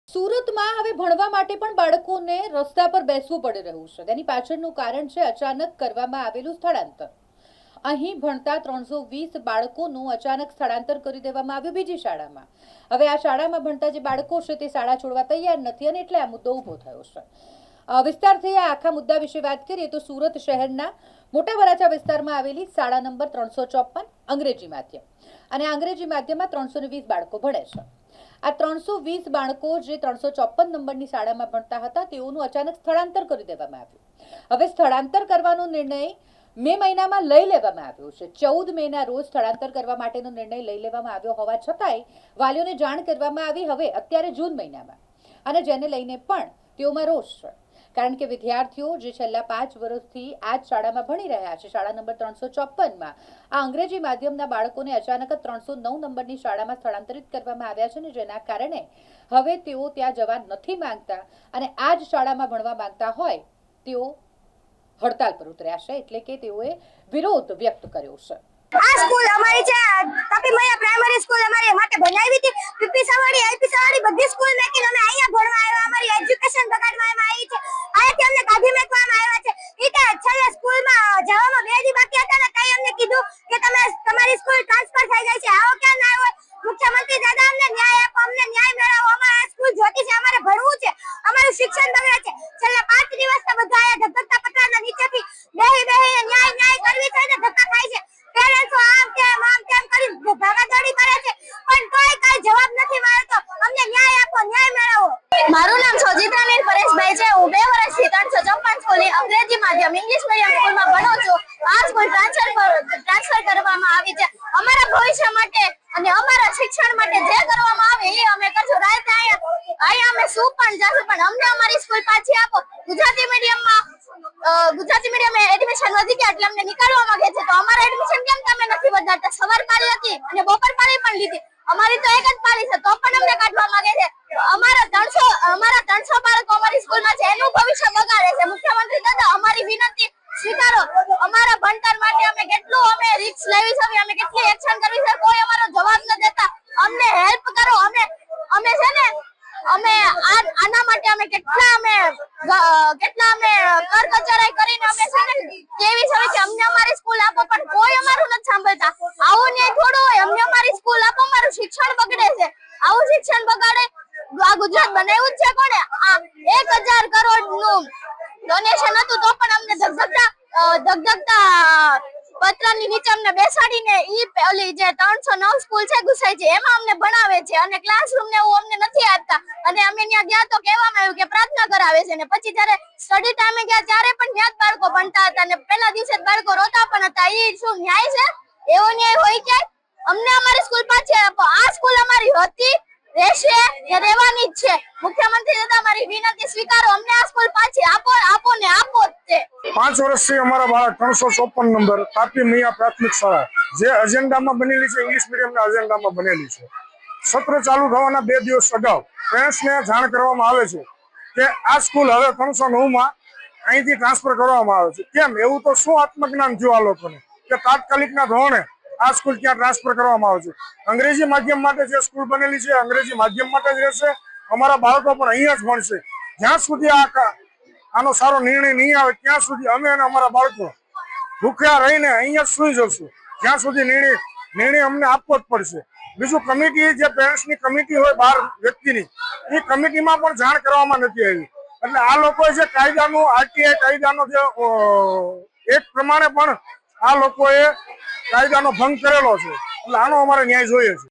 સુરતમાં હવે ભણવા માટે પણ બાળકોને રસ્તા પર બેસવું પડી રહ્યું છે। તેની પાછળનું કારણ છે અચાનક કરવામાં આવેલું સ્થળાંતર। અહીં ભણતા 320 બાળકોનું અચાનક સ્થળાંતર કરી દેવામાં આવ્યું બીજી શાળામાં। હવે આ શાળામાં ભણતા જે બાળકો છે તે શાળા છોડવા તૈયાર નથી અને એટલે આ મુદ્દો ઊભો થયો છે। વિસ્તારથી આ આખા મુદ્દા વિશે વાત કરીએ તો સુરત શહેરના મોટા વરાછા વિસ્તારમાં આવેલી શાળા નંબર 354 અંગ્રેજી માધ્યમ અને અંગ્રેજી માધ્યમમાં 320 બાળકો ભણે છે। આ 320 બાળકો જે 354 નંબરની શાળામાં ભણતા હતા તેઓનું અચાનક સ્થળાંતર કરી દેવામાં આવ્યું। હવે સ્થળાંતર કરવાનો નિર્ણય મે મહિનામાં લઈ લેવામાં આવ્યો છે। 14 મેના રોજ સ્થળાંતર કરવા માટેનો નિર્ણય લઈ લેવામાં આવ્યો હોવા છતાંય વાલીઓને જાણ કરવામાં આવી હવે અત્યારે જૂન મહિનામાં, અને જેને લઈને પણ તેઓમાં રોષ છે। કારણ કે વિદ્યાર્થીઓ જે છેલ્લા 5 વર્ષથી આ જ શાળામાં ભણી રહ્યા છે, શાળા નંબર 354માં આ અંગ્રેજી માધ્યમના બાળકોને અચાનક 309 નંબરની શાળામાં સ્થળાંતરિત કરવામાં આવ્યા છે, ને જેના કારણે હવે તેઓ ત્યાં જવા નથી માંગતા અને આ જ શાળામાં ભણવા માંગતા હોય તેઓ હડતાલ પર ઉતર્યા છે, એટલે કે તેઓએ વિરોધ વ્યક્ત કર્યો છે। આ સ્કૂલ અમારી છે તાપી મૈયા પ્રાઇમરી સ્કૂલ અમારી માટે બનાવી હતી। પીપી સવાડી આઈપી સવાડી બધી સ્કૂલ મેકીને અમે અહીંયા ભણવા આવ્યા। અમારી એજ્યુકેશન બગાડવામાં આવી છે, અહીંયાથી અમને કાઢી મેકવામાં આવ્યા છે। ઈતે છેલ્લે સ્કૂલમાં જવામાં 2 દી બાકી હતા ને તઈ અમને કીધું કે તમે તમારી સ્કૂલ ટ્રાન્સફર થઈ જાય છે। આવો ક્યાં ના હોય? મુખ્યમંત્રી દાદા અમને ન્યાય આપો, અમને ન્યાય મેળવો। અમારે આ સ્કૂલ જોતી છે, અમારે ભણવું છે, અમારું શિક્ષણ બગડે છે। છેલ્લા 5 દિવસથી બધા આયા ધક્કા પટરાના નીચેથી બેહી ન્યાય કરવી છે ને ધક્કા ખાય છે। પેરેન્ટ્સો આમ તેમ કરી ભાગાદોડી કરે છે, પણ કોઈ કઈ જવાબ નથી મળતો। અમને ન્યાય આપો, ન્યાય મેળવો। મારું નામ સોજિત્રાનીલ પરેશભાઈ છે। હું 2 વર્ષથી 354 સ્કૂલની અંગ્રેજી માધ્યમ ઇંગ્લિશ મીડિયમ સ્કૂલમાં ભણું છું। આ સ્કૂલ ટ્રાન્સફર કરવામાં આવી છે અમારા ભવિષ્ય માટે અને અમારા શિક્ષણ માટે। જે કરવામાં આવે એ અમે કરશું। રાતે અહીંયા અમે શું પણ જાશું, પણ અમને અમારી સ્કૂલ પાછી આપો। ગુજરાતી મીડિયમ એડમિશન વધી ગયા એટલે અમને નીકાળવા માંગે છે, તો અમારા એડમિશન કેમ તમે નથી વધારતા? સવાર પાળી હતી અને બપોર પાળી પણ લીધી, અમારી તો એક જ પાળી છે, તો પણ અમને કાઢવા માંગે છે। અમારા 300 બાળકો અમારી સ્કૂલમાં છે, એનું ભવિષ્ય બગાડે છે। મુખ્યમંત્રી દાદા અમારી વિનંતી સ્વીકારો। અમારા ભણતર માટે અમે કેટલું રિસ્ક લેવી છે, અમે કેટલી એક્શન કરવી છે, કોઈ અમારો જવાબ ન દેતા। અમને હેલ્પ કરો। અમે છે ને અમે આના માટે અમે કેટલા કર કચરાઈ કરીને અમે છે ને કેવી છે કે અમને અમારી સ્કૂલ આપો, પણ કોઈ અમારું નથી સાંભળતા। આવું ન્યાય થોડું હોય? અમને અમારી સ્કૂલ આપો, અમારું શિક્ષણ બગડે છે। આવું શિક્ષણ બગાડે આ ગુજરાત બનાવ્યું જ છે કોણે? આ 1000 કરોડ નું ડોનેશન હતું તો પણ અમને ધગધગતા પત્રની નીચે અમને બેસાડીને ઓલી જે 309 સ્કૂલ છે ગુસાઈ છે એમાં અમને ભણાવે છે, અને ક્લાસરૂમ ને એવું અમને નથી આપતા। અને અમે ત્યાં ગયા તો કહેવામાં આવ્યું કે પ્રાર્થના કરાવે છે, ને પછી જ્યારે સ્ટડી ટાઈમે ગયા ત્યારે પણ ત્યાં જ બાળકો ભણતા હતા, અને પહેલા દિવસે જ બાળકો રોતા પણ હતા। એ શું ન્યાય છે? એવો ન્યાય હોય કે? અમને અમારી સ્કૂલ પાછી આપો। આ સ્કૂલ અમારી હતી, રહેશે ને રહેવાની જ છે। મુખ્યમંત્રી દાદા અમારી વિનંતી સ્વીકારો। અમને આ સ્કૂલ પાછી આપો ને આપો જ તે। 5 વર્ષથી અમારા બાળક 354 નંબર તાપી મૈયા પ્રાથમિક શાળા જે એજન્ડામાં બનેલી છે, ઇંગ્લિશ મીડિયમના એજન્ડામાં બનેલી છે। સત્ર ચાલુ થવાના 2 દિવસ અગાઉ પેરેન્ટ્સને જાણ કરવામાં આવે છે કે આ સ્કૂલ હવે 309માં અહીંથી ટ્રાન્સફર કરવામાં આવે છે। કેમ? એવું તો શું આત્મજ્ઞાન થયું આ લોકોને કે તાત્કાલિકના ધોરણે આ સ્કૂલ ક્યાં ટ્રાન્સફર કરવામાં આવે છે? અંગ્રેજી માધ્યમ માટે જે સ્કૂલ બનેલી છે અંગ્રેજી માધ્યમ માટે જ રહેશે। અમારા બાળકો પણ અહીંયા જ ભણશે। જ્યાં સુધી આનો સારો નિર્ણય નહીં આવે ત્યાં સુધી અમે અને અમારા બાળકો ભૂખ્યા રહીને અહીંયા જ સુઈ જશું, જ્યાં સુધી નિર્ણય અમને આપવો જ પડશે। બીજું, કમિટી જે પેરેન્ટ્સની કમિટી હોય 12 વ્યક્તિની, એ કમિટીમાં પણ જાણ કરવામાં નથી આવી। એટલે આ લોકોએ જે કાયદાનું આરટીઆઈ કાયદાનો જે એક પ્રમાણે પણ આ લોકોએ કાયદાનો ભંગ કરેલો છે। એટલે આનો અમારે ન્યાય જોઈએ છે।